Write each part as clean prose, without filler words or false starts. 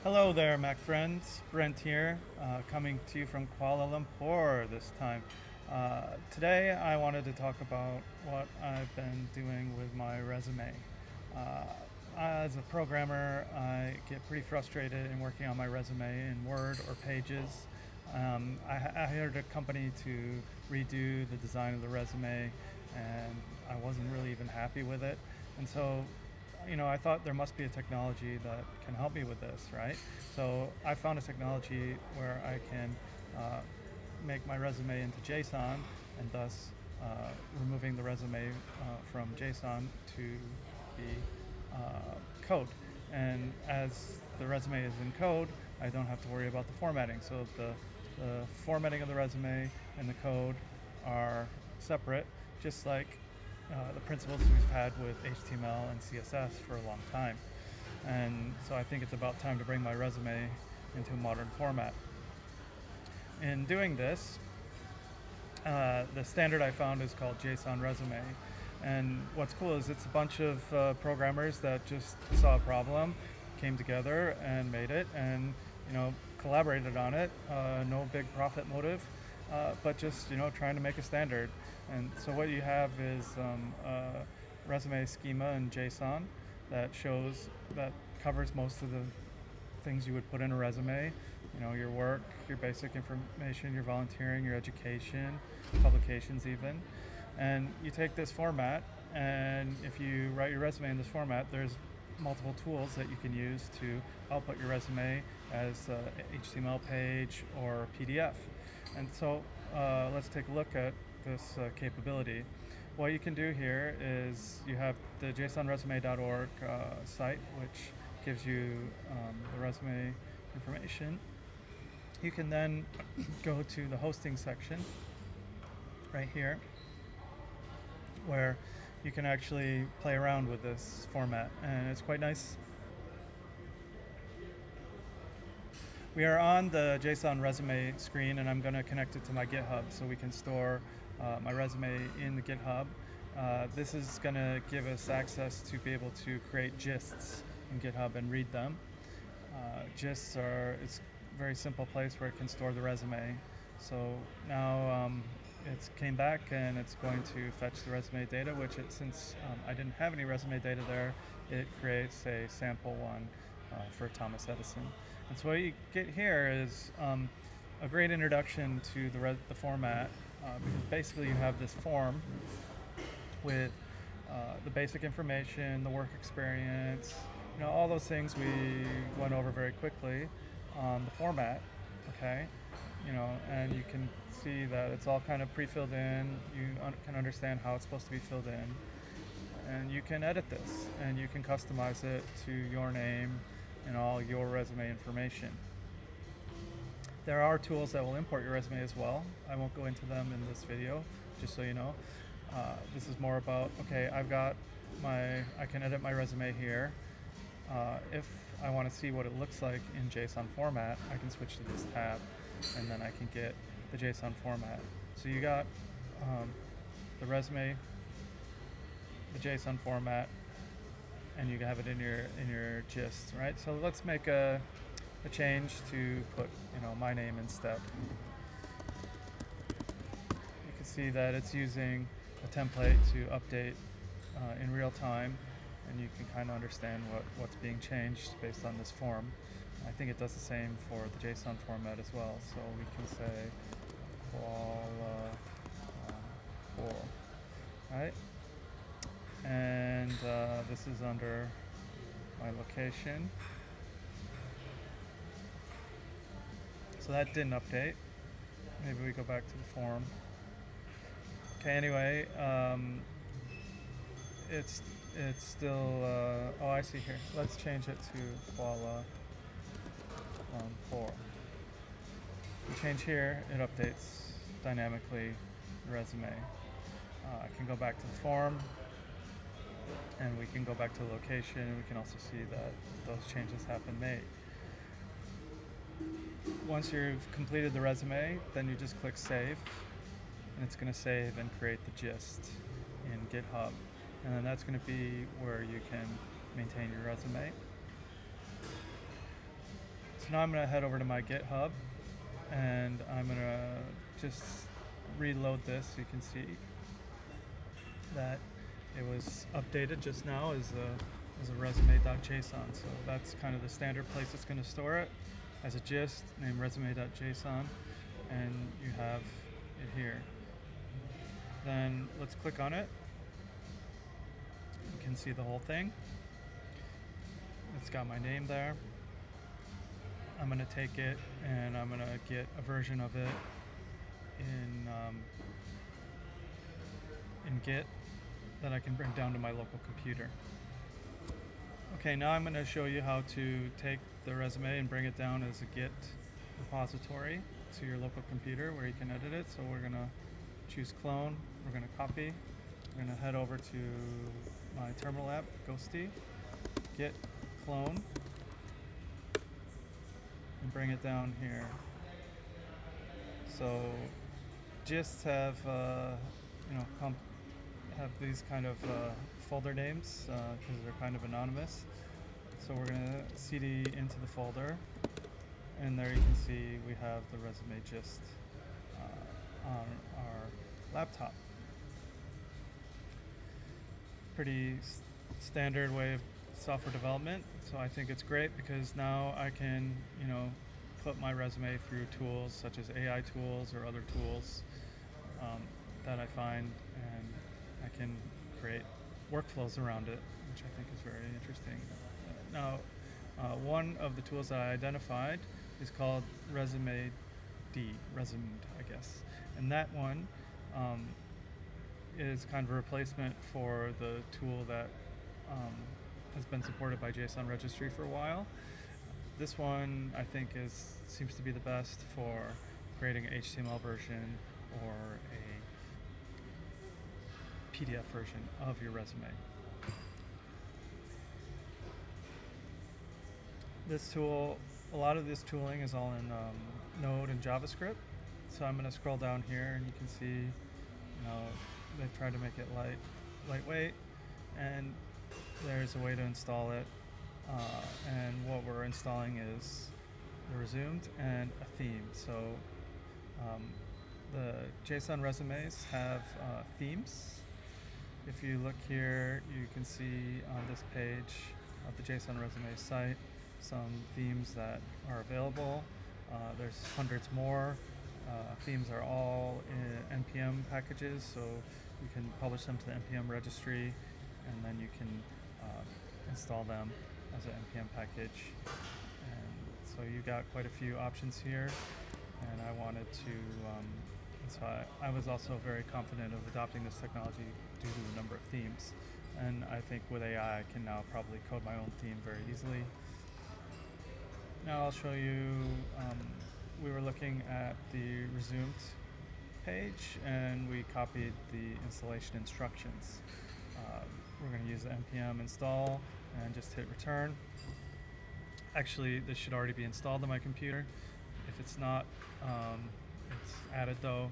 Hello there, Mac friends. Brent here, coming to you from Kuala Lumpur this time. Today I wanted to talk about what I've been doing with my resume. Uh, as a programmer, I get pretty frustrated in working on my resume in Word or Pages. I hired a company to redo the design of the resume, and I wasn't really even happy with it. And so I thought there must be a technology that can help me with this, right? So I found a technology where I can make my resume into JSON, and thus removing the resume from JSON to the code. And as the resume is in code, I don't have to worry about the formatting. So the formatting of the resume and the code are separate, just like the principles we've had with HTML and CSS for a long time. And so I think it's about time to bring my resume into a modern format. In doing this, the standard I found is called JSON Resume. And what's cool is it's a bunch of programmers that just saw a problem, came together and made it, and collaborated on it. No big profit motive, but just trying to make a standard. And so what you have is a resume schema in JSON that covers most of the things you would put in a resume. Your work, your basic information, your volunteering, your education, publications even. And you take this format, and if you write your resume in this format, there's multiple tools that you can use to output your resume as a HTML page or PDF. And so let's take a look at this capability. What you can do here is you have the JSONResume.org site, which gives you the resume information. You can then go to the hosting section right here, where you can actually play around with this format, and it's quite nice. We are on the JSON resume screen, and I'm going to connect it to my GitHub so we can store my resume in the GitHub. This is going to give us access to be able to create gists in GitHub and read them. Gists it's a very simple place where it can store the resume. So now it's came back and it's going to fetch the resume data, since I didn't have any resume data there, it creates a sample one for Thomas Edison. And so what you get here is a great introduction to the format, because basically you have this form with the basic information, the work experience, all those things we went over very quickly on the format, okay? And you can see that it's all kind of pre-filled in. You can understand how it's supposed to be filled in. And you can edit this, and you can customize it to your name and all your resume information. There are tools that will import your resume as well. I won't go into them in this video, just so you know. This is more about, okay, I can edit my resume here. If I want to see what it looks like in JSON format, I can switch to this tab, and then I can get the JSON format. So you got the resume, the JSON format, and you have it in your gist, right? So let's make a change to put my name instead. You can see that it's using a template to update in real time, and you can kind of understand what's being changed based on this form. I think it does the same for the JSON format as well. So we can say Kuala right? And this is under my location. So that didn't update. Maybe we go back to the form. Okay, anyway, it's still, oh, I see here. Let's change it to Kuala Lumpur. You change here, it updates dynamically the resume. I can go back to the form, and we can go back to the location, and we can also see that those changes have been made. Once you've completed the resume, then you just click Save, and it's going to save and create the gist in GitHub. And then that's going to be where you can maintain your resume. So now I'm going to head over to my GitHub, and I'm going to just reload this so you can see that it was updated just now as a resume.json. So that's kind of the standard place it's going to store it, as a gist named resume.json, and you have it here. Then let's click on it. You can see the whole thing. It's got my name there. I'm going to take it and I'm going to get a version of it in Git that I can bring down to my local computer. Okay, now I'm going to show you how to take the resume and bring it down as a Git repository to your local computer where you can edit it. So we're going to choose clone, we're going to copy, we're going to head over to my terminal app, Ghosty, git clone, and bring it down here. So gists have have these kind of folder names because they're kind of anonymous. So we're going to cd into the folder, and there you can see we have the resume gist on our laptop. Pretty standard way of software development. So I think it's great because now I can, put my resume through tools such as AI tools or other tools that I find, and I can create workflows around it, which I think is very interesting. Now, one of the tools that I identified is called Resumed, I guess. And that one is kind of a replacement for the tool that has been supported by JSON Registry for a while. This one I think seems to be the best for creating an HTML version or a PDF version of your resume. This tool, a lot of this tooling is all in Node and JavaScript. So I'm going to scroll down here and you can see, they've tried to make it lightweight, and there's a way to install it. And what we're installing is the resumed and a theme. So the JSON resumes have themes. If you look here, you can see on this page of the JSON resume site some themes that are available. There's hundreds more. Themes are all in NPM packages, so you can publish them to the NPM registry, and then you can install them as an NPM package. And so you got quite a few options here, and I wanted to, so I was also very confident of adopting this technology due to the number of themes. And I think with AI I can now probably code my own theme very easily. Now I'll show you, we were looking at the resumed page and we copied the installation instructions. We're going to use the npm install and just hit return. Actually, this should already be installed on my computer. If it's not, it's added though,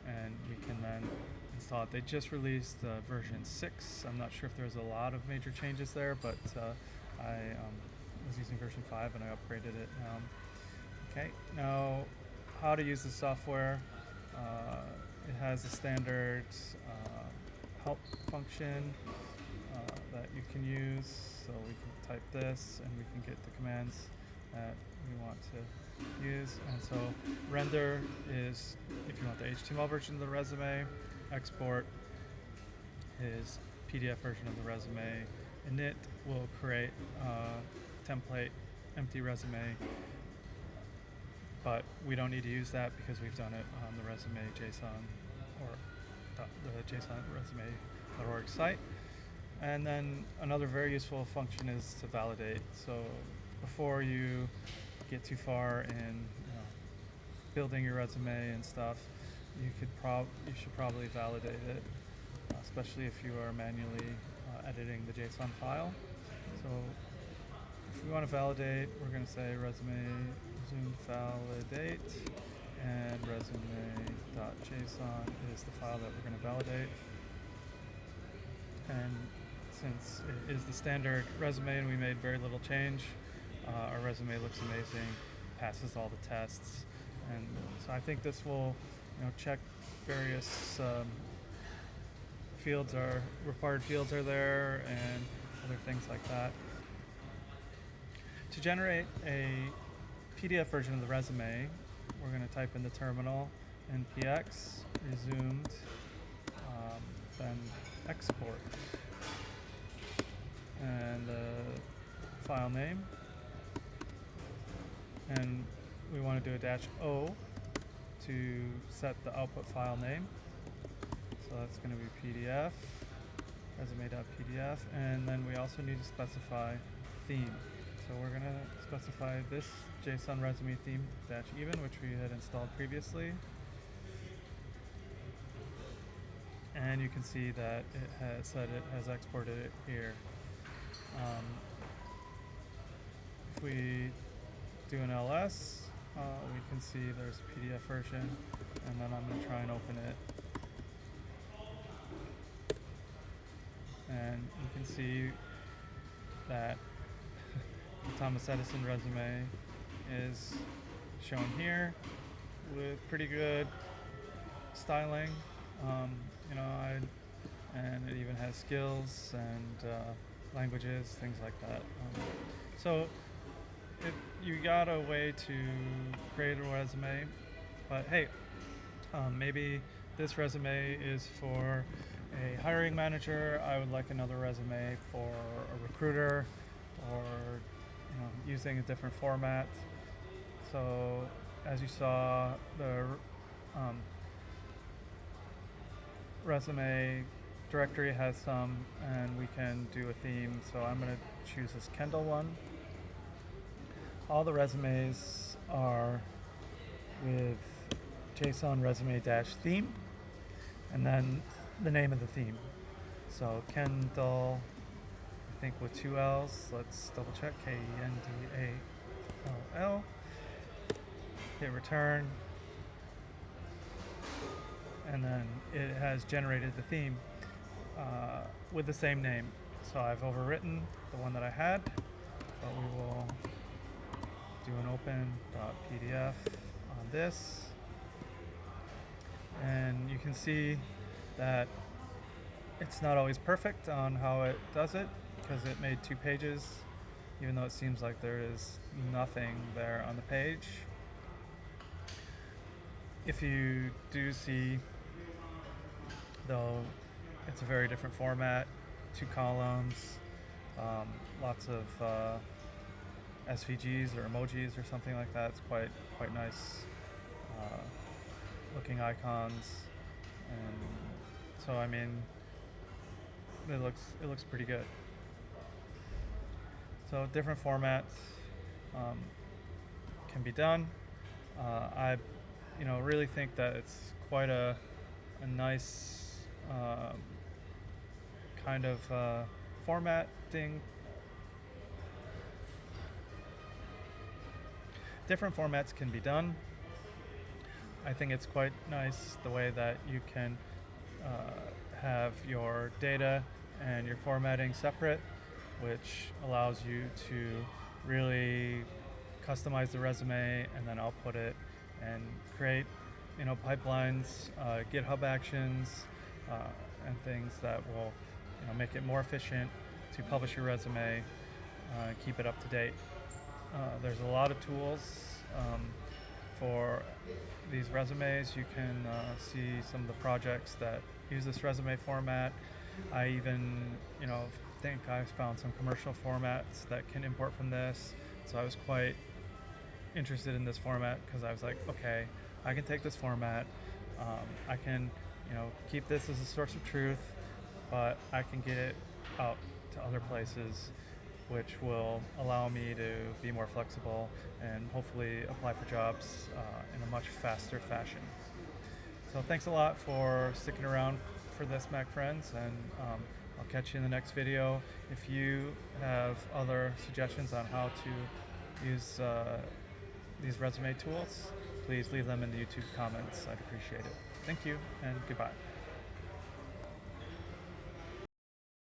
and we can then install it. They just released version 6. I'm not sure if there's a lot of major changes there, but I was using version 5 and I upgraded it now. Okay, now how to use the software. It has a standard help function that you can use. So we can type this and we can get the commands that we want to use. And so render is if you want the HTML version of the resume, export is PDF version of the resume, init will create a template empty resume, but we don't need to use that because we've done it on the resume JSON or the JSON resume.org site. And then another very useful function is to validate. So before you get too far in building your resume and stuff, you should probably validate it, especially if you are manually editing the JSON file. So if we want to validate, we're going to say resume validate, and resume.json is the file that we're going to validate. And since it is the standard resume and we made very little change, our resume looks amazing. passes all the tests. And so I think this will, check various required fields are there, and other things like that. To generate a PDF version of the resume, we're going to type in the terminal npx resumed, then export, and the file name, and we want to do a -o to set the output file name. So that's going to be PDF, resume.pdf, and then we also need to specify theme. So we're going to specify this JSON Resume theme -even, which we had installed previously. And you can see that it has exported it here. If we do an ls, we can see there's a PDF version, and then I'm going to try and open it. And you can see that the Thomas Edison resume is shown here with pretty good styling. And it even has skills and languages, things like that. So you got a way to create a resume, but hey, maybe this resume is for a hiring manager. I would like another resume for a recruiter, or using a different format. So as you saw, the resume directory has some, and we can do a theme. So I'm going to choose this Kendall one. All the resumes are with JSON Resume -theme, and then the name of the theme. So Kendall, I think with 2 L's. Let's double check. Kendall. Hit return. And then it has generated the theme with the same name. So I've overwritten the one that I had, but we will do an open.pdf on this. And you can see that it's not always perfect on how it does it, because it made 2 pages, even though it seems like there is nothing there on the page. If you do see, though, it's a very different format, 2 columns, lots of SVGs or emojis or something like that. It's quite nice looking icons, and so I mean, it looks pretty good. So different formats can be done. I really think that it's quite a nice kind of formatting. Different formats can be done. I think it's quite nice the way that you can have your data and your formatting separate, which allows you to really customize the resume and then output it and create pipelines, GitHub actions, and things that will make it more efficient to publish your resume, keep it up to date. There's a lot of tools for these resumes. You can see some of the projects that use this resume format. I even think I found some commercial formats that can import from this. So I was quite interested in this format because I was like, okay, I can take this format, I can keep this as a source of truth, but I can get it out to other places, which will allow me to be more flexible and hopefully apply for jobs in a much faster fashion. So thanks a lot for sticking around for this, Mac friends, and I'll catch you in the next video. If you have other suggestions on how to use these resume tools, please leave them in the YouTube comments. I'd appreciate it. Thank you, and goodbye.